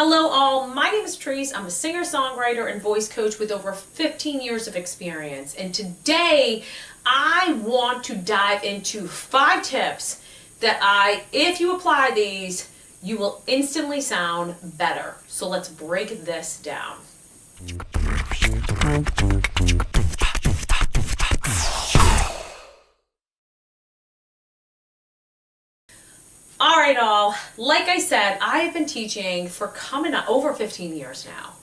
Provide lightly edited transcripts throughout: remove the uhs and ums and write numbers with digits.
Hello all, my name is Patrice. I'm a singer-songwriter and voice coach with over 15 years of experience. And today I want to dive into 5 tips that if you apply these, you will instantly sound better. So let's break this down. All right, all. Like I said, I have been teaching for coming up over 15 years now.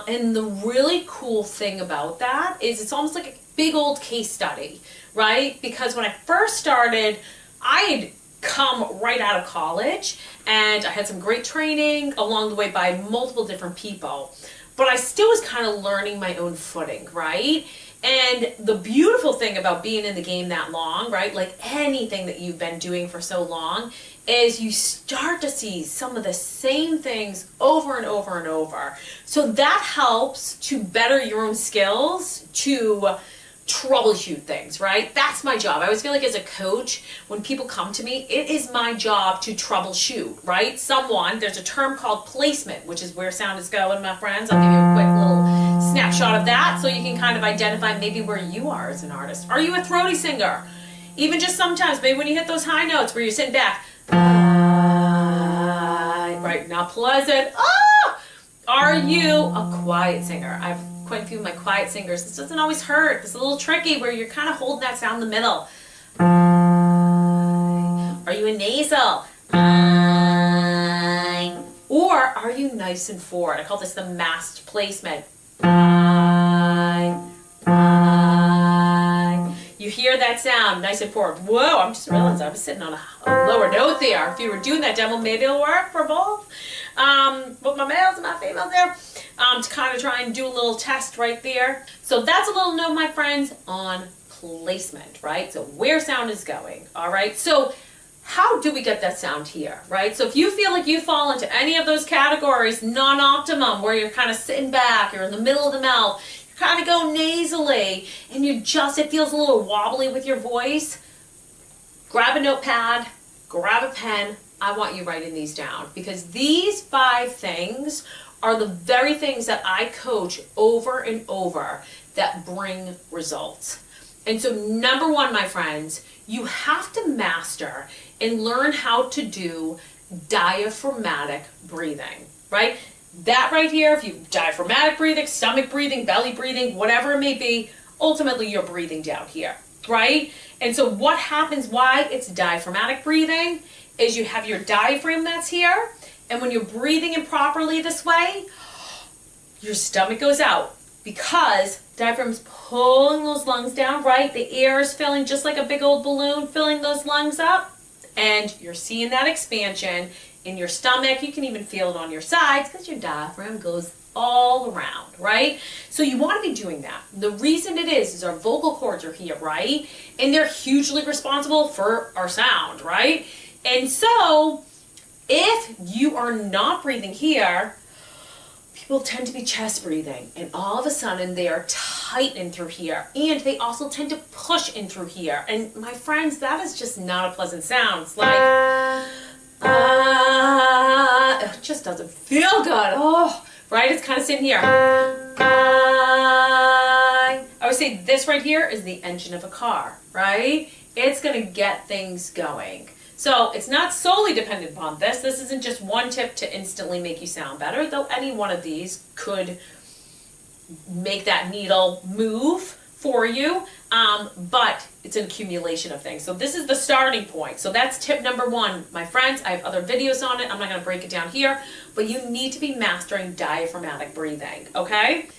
And the really cool thing about that is it's almost like a big old case study, right? Because when I first started, I had come right out of college and I had some great training along the way by multiple different people. But I still was kind of learning my own footing, right? And the beautiful thing about being in the game that long, right, like anything that you've been doing for so long, is you start to see some of the same things over and over and over. So that helps to better your own skills to troubleshoot things, right? That's my job. I always feel like as a coach, when people come to me, it is my job to troubleshoot, right? There's a term called placement, which is where sound is going, my friends. I'll give you a quick little snapshot of that so you can kind of identify maybe where you are as an artist. Are you a throaty singer? Even just sometimes, maybe when you hit those high notes where you're sitting back, right, not pleasant. Are you a quiet singer? I've quite a few of my quiet singers. This doesn't always hurt. It's a little tricky where you're kind of holding that sound in the middle. Are you a nasal? Or are you nice and forward? I call this the masked placement. You hear that sound, nice and forward. Whoa, I'm just realizing I was sitting on a lower note there. If you were doing that demo, maybe it'll work for both. Both my males and my females there. To kind of try and do a little test right there. So that's a little note, my friends, on placement, right? So where sound is going, all right? So how do we get that sound here, right? So if you feel like you fall into any of those categories, non-optimum, where you're kind of sitting back, you're in the middle of the mouth, you kind of go nasally, and it feels a little wobbly with your voice, grab a notepad, grab a pen. I want you writing these down because these 5 things are the very things that I coach over and over that bring results. And so number 1, my friends, you have to master and learn how to do diaphragmatic breathing, right? That right here, if you diaphragmatic breathing, stomach breathing, belly breathing, whatever it may be, ultimately you're breathing down here, right? And so what happens, why it's diaphragmatic breathing, is you have your diaphragm that's here, and when you're breathing improperly this way, your stomach goes out because diaphragm's pulling those lungs down, right? The air is filling just like a big old balloon, filling those lungs up, and you're seeing that expansion in your stomach. You can even feel it on your sides because your diaphragm goes all around, right? So you want to be doing that. The reason it is our vocal cords are here, right? And they're hugely responsible for our sound, right? And so if you are not breathing here, people tend to be chest breathing, and all of a sudden they are tightening through here, and they also tend to push in through here. And my friends, that is just not a pleasant sound. It's like, it just doesn't feel good. Oh, right? It's kind of sitting here. I would say this right here is the engine of a car, right? It's going to get things going. So it's not solely dependent upon this. This isn't just one tip to instantly make you sound better, though any one of these could make that needle move for you, but it's an accumulation of things. So this is the starting point. So that's tip number 1. My friends, I have other videos on it. I'm not going to break it down here, but you need to be mastering diaphragmatic breathing, okay?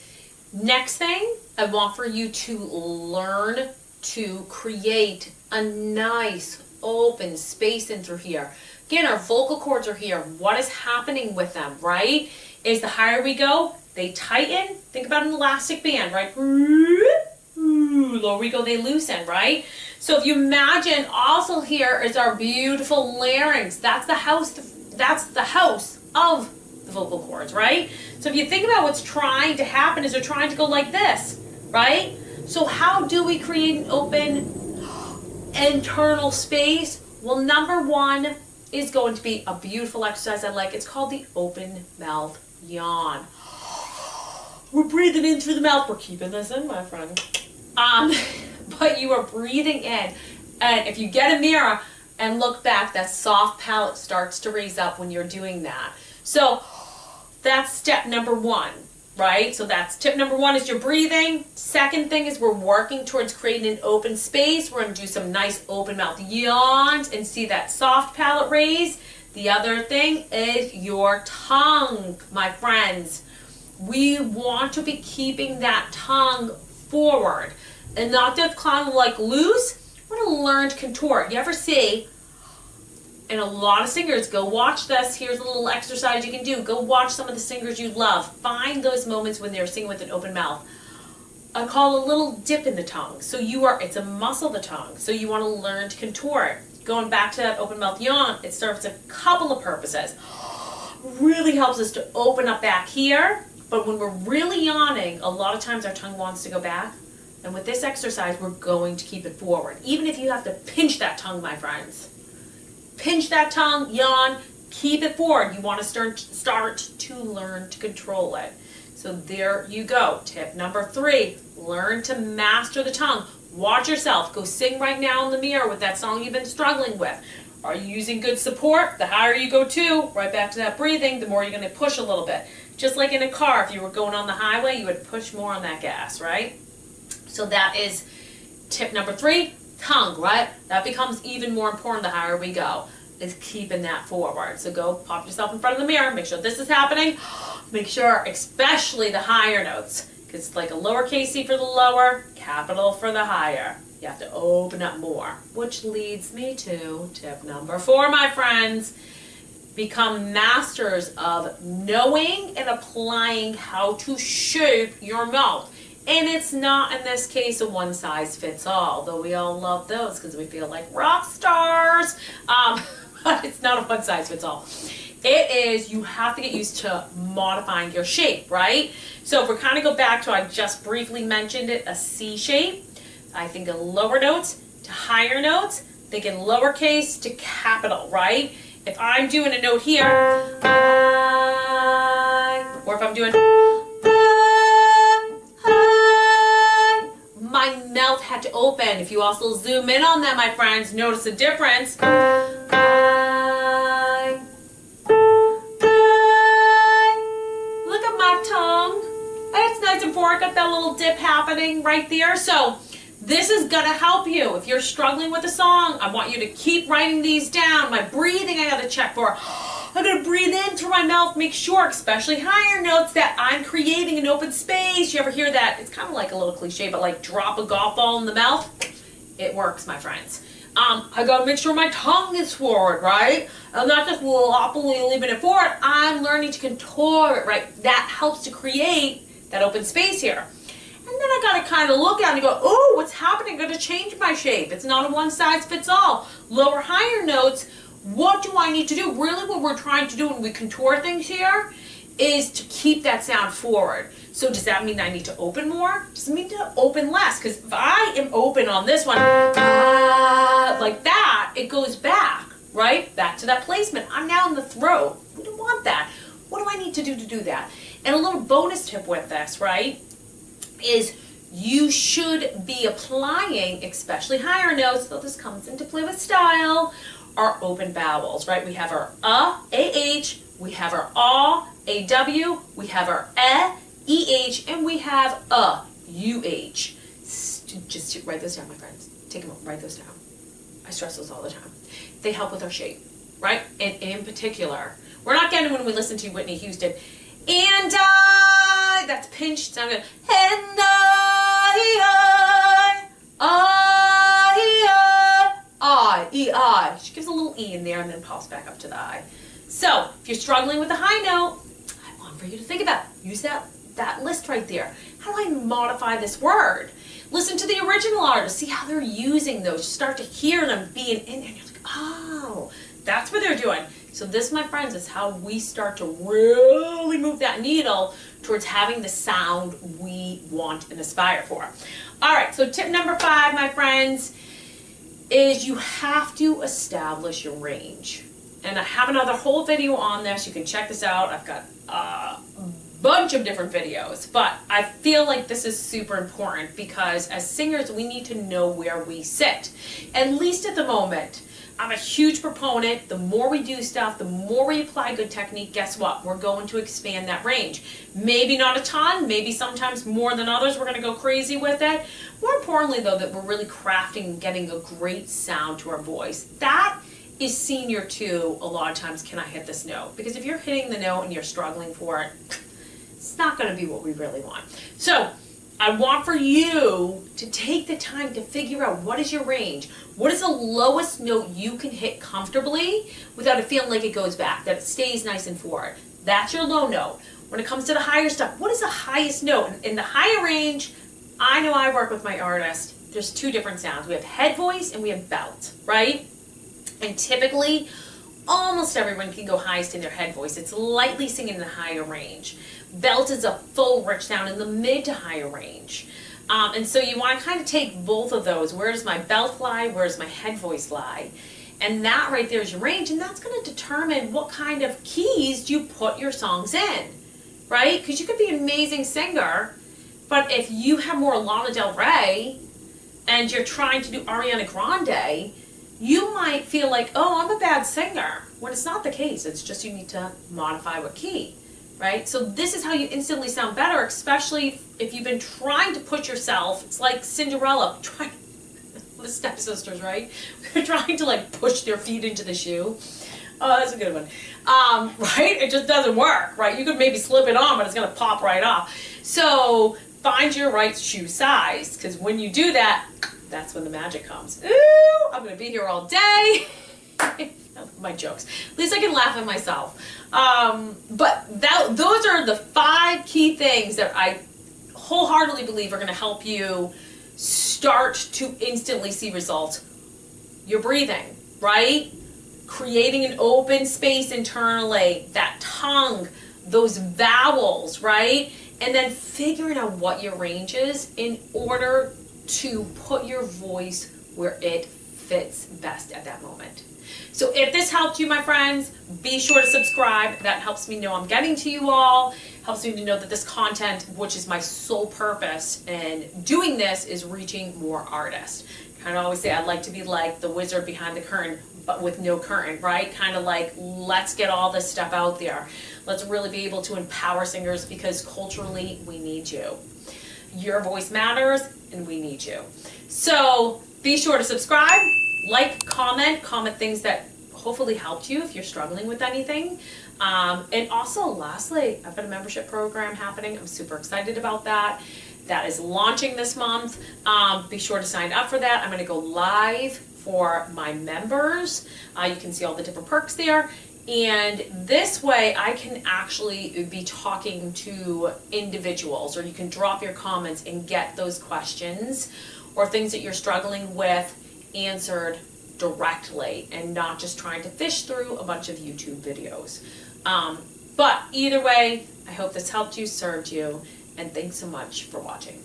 Next thing, I want for you to learn to create a nice open space in through here. Again, our vocal cords are here. What is happening with them, right? Is the higher we go, they tighten. Think about an elastic band, right? Lower we go, they loosen, right? So if you imagine also here is our beautiful larynx. That's the house of the vocal cords, right? So if you think about what's trying to happen is they're trying to go like this, right? So how do we create an open internal space? Well, number 1, is going to be a beautiful exercise I like. It's called the open mouth yawn. We're breathing in through the mouth. We're keeping this in, my friend. But you are breathing in. And if you get a mirror and look back, that soft palate starts to raise up when you're doing that. So that's step number one, right? So that's tip number one is your breathing. Second thing is we're working towards creating an open space. We're going to do some nice open mouth yawns and see that soft palate raise. The other thing is your tongue, my friends. We want to be keeping that tongue forward and not just kind of like loose. We're going to learn to contort. You ever see, and a lot of singers, go watch this. Here's a little exercise you can do. Go watch some of the singers you love. Find those moments when they're singing with an open mouth. I call a little dip in the tongue. So it's a muscle of the tongue. So you want to learn to contort. Going back to that open mouth yawn, it serves a couple of purposes. Really helps us to open up back here. But when we're really yawning, a lot of times our tongue wants to go back. And with this exercise, we're going to keep it forward. Even if you have to pinch that tongue, my friends. Pinch that tongue, yawn, keep it forward. You want to start to learn to control it. So there you go. Tip number 3, learn to master the tongue. Watch yourself. Go sing right now in the mirror with that song you've been struggling with. Are you using good support? The higher you go to, right back to that breathing, the more you're going to push a little bit. Just like in a car, if you were going on the highway, you would push more on that gas, right? So that is tip number 3, tongue, right? That becomes even more important the higher we go, is keeping that forward. So go pop yourself in front of the mirror, make sure this is happening. Make sure, especially the higher notes, because it's like a lowercase c for the lower, capital for the higher. You have to open up more, which leads me to tip number 4, my friends. Become masters of knowing and applying how to shape your mouth. And it's not, in this case, a one-size-fits-all, though we all love those because we feel like rock stars. But it's not a one-size-fits-all. It is, you have to get used to modifying your shape, right? So if we kind of go back to, I just briefly mentioned it, a C shape. I think of lower notes to higher notes, thinking lowercase to capital, right? If I'm doing a note here, I, or if I'm doing my mouth had to open. If you also zoom in on that, my friends, notice the difference. Look at my tongue. It's nice and forward. Got that little dip happening right there. So this is going to help you. If you're struggling with a song, I want you to keep writing these down. My breathing I got to check for. I'm going to breathe in through my mouth, make sure, especially higher notes, that I'm creating an open space. You ever hear that? It's kind of like a little cliche, but like drop a golf ball in the mouth. It works, my friends. I got to make sure my tongue is forward, right? I'm not just loppily leaving it forward. I'm learning to contort it, right? That helps to create that open space here. And then I got to kind of look at it and go, oh, what's happening? I'm going to change my shape. It's not a one-size-fits-all. Lower, higher notes. What do I need to do? Really what we're trying to do when we contour things here is to keep that sound forward. So does that mean I need to open more? Does it mean to open less? Because if I am open on this one, like that, it goes back, right? Back to that placement. I'm now in the throat. We don't want that. What do I need to do that? And a little bonus tip with this, right, is you should be applying, especially higher notes, though this comes into play with style, our open vowels, right? We have our A-H, we have our A-W, we have our E-H, and we have U-H. Just write those down, my friends. Take a moment, write those down. I stress those all the time. They help with our shape, right? And in particular, we're not getting when we listen to Whitney Houston, and I, that's pinched, sound good. And I. She gives a little E in there and then pops back up to the I. So, if you're struggling with a high note, I want for you to think about, use that list right there. How do I modify this word? Listen to the original artist, see how they're using those. Start to hear them being in there, and you're like, oh, that's what they're doing. So this, my friends, is how we start to really move that needle towards having the sound we want and aspire for. All right, so tip number 5, my friends, is you have to establish your range. And I have another whole video on this. You can check this out. I've got a bunch of different videos, but I feel like this is super important because as singers, we need to know where we sit, at least at the moment. I'm a huge proponent. The more we do stuff, the more we apply good technique, guess what? We're going to expand that range. Maybe not a ton, maybe sometimes more than others. We're going to go crazy with it. More importantly, though, that we're really crafting and getting a great sound to our voice. That is senior to a lot of times, can I hit this note? Because if you're hitting the note and you're struggling for it, it's not going to be what we really want. So I want for you to take the time to figure out what is your range. What is the lowest note you can hit comfortably without it feeling like it goes back, that it stays nice and forward. That's your low note. When it comes to the higher stuff, what is the highest note? In the higher range, I know I work with my artists. There's two different sounds. We have head voice and we have belt, right? And typically, almost everyone can go highest in their head voice. It's lightly singing in the higher range. Belt is a full, rich sound in the mid to higher range. And so you want to kind of take both of those. Where does my belt lie? Where does my head voice lie? And that right there is your range, and that's going to determine what kind of keys you put your songs in, right? Because you could be an amazing singer, but if you have more Lana Del Rey and you're trying to do Ariana Grande, you might feel like, oh, I'm a bad singer, when it's not the case. It's just you need to modify what key, right? So this is how you instantly sound better, especially if you've been trying to put yourself, it's like Cinderella, the stepsisters, right? They're trying to like push their feet into the shoe. Oh, that's a good one. Right? It just doesn't work, right? You could maybe slip it on, but it's going to pop right off. So find your right shoe size, because when you do that, that's when the magic comes. Ooh, I'm going to be here all day. My jokes. At least I can laugh at myself. But those are the 5 key things that I wholeheartedly believe are going to help you start to instantly see results. Your breathing, right? Creating an open space internally, that tongue, those vowels, right? And then figuring out what your range is in order to put your voice where it fits best at that moment. So if this helped you, my friends, be sure to subscribe. That helps me know I'm getting to you all. Helps me to know that this content, which is my sole purpose in doing this, is reaching more artists. Kind of always say I'd like to be like the wizard behind the curtain, but with no curtain, right? Kind of like, let's get all this stuff out there. Let's really be able to empower singers, because culturally we need you. Your voice matters and we need you. So be sure to subscribe, like, comment things that hopefully helped you if you're struggling with anything. And also, lastly, I've got a membership program happening. I'm super excited about that. That is launching this month. Be sure to sign up for that. I'm going to go live for my members. You can see all the different perks there. And this way I can actually be talking to individuals, or you can drop your comments and get those questions or things that you're struggling with answered directly, and not just trying to fish through a bunch of YouTube videos. But either way, I hope this helped you, served you, and thanks so much for watching.